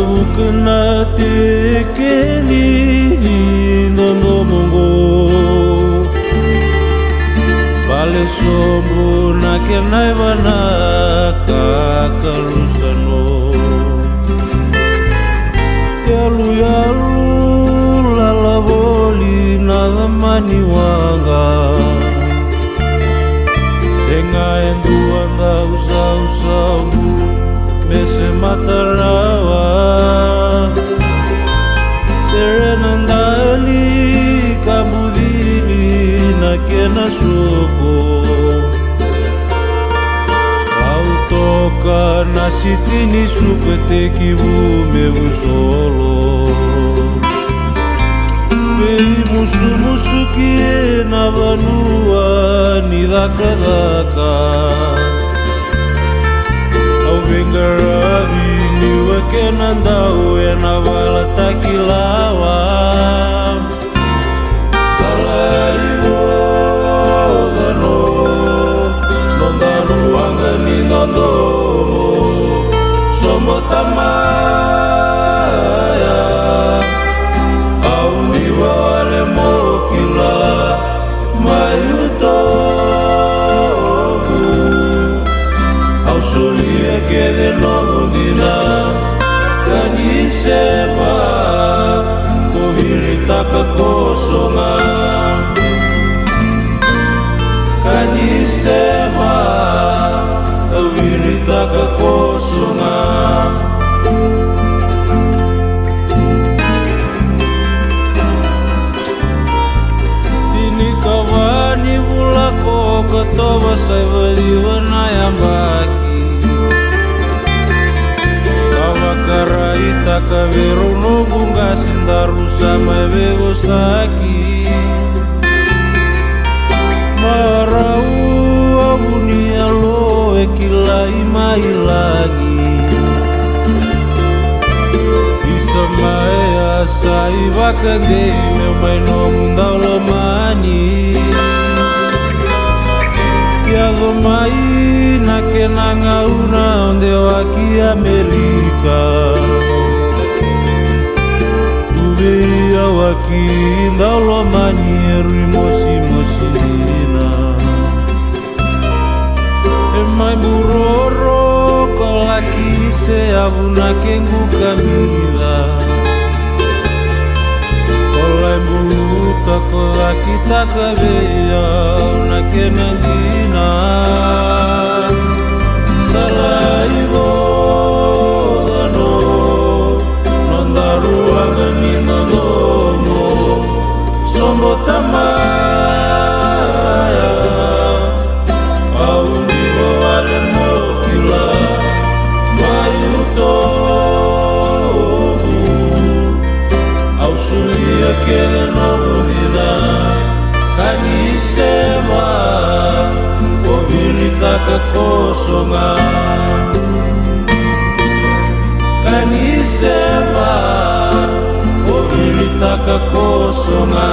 bukana tekeni nono mongo Bale sombo na kenai wana kakalusano Yalu yalu lalaboli na lamani wanga Senga enduanga usau Mese matarawa Serenandali kabudini na kena soko Autoka na sitini supete kivume usolo Pei musu kie na vanua ni daka Au bengarabi ni wakenandau na vala takilawa Salaiwo gano Nondaruanga ni nondomo Somo tamaya Au ni wale mokila Mayutobu Au sulia kede nongundina Kanisema Kuhiritaka kosonga Kanisema Kuhiritaka kosonga Tini kawani bulako Katoba saivaliwa na yambaki Karaita kaveru no bunga sindaru sama bebo saki Marau abunia lo ekila imai lagi Isamae asai bakande me mai no mundau lamani Yago mai na kenanga una onde waki Amerika Tuveia waki ndau lamani mosi nina E mai buroro kolaki se abuna kengu kamila Kolai buluta kolaki takaveia na kenandina Salaiwo gano Nondaruanga ni nondomo Sombo tamaya Au niwa wale mokila Mayutobu Au sulia kele nongundina Kanisema Taka kosonga Kanisema Obilitaka kosonga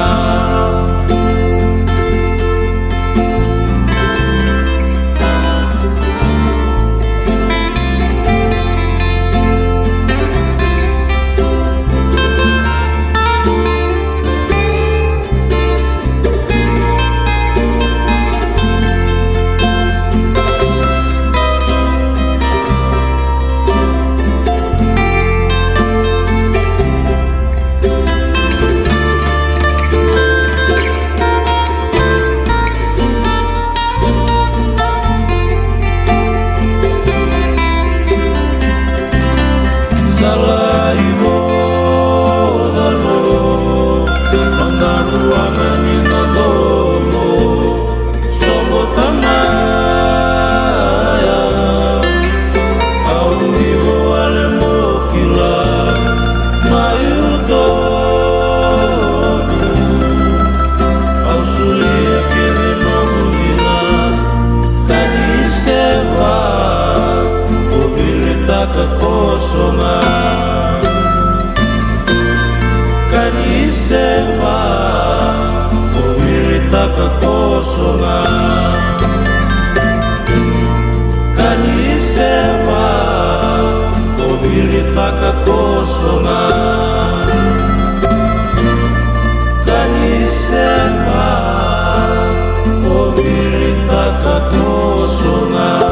Kanisema Obilitaka kosonga Kanisema Obilitaka kosonga kakosongan.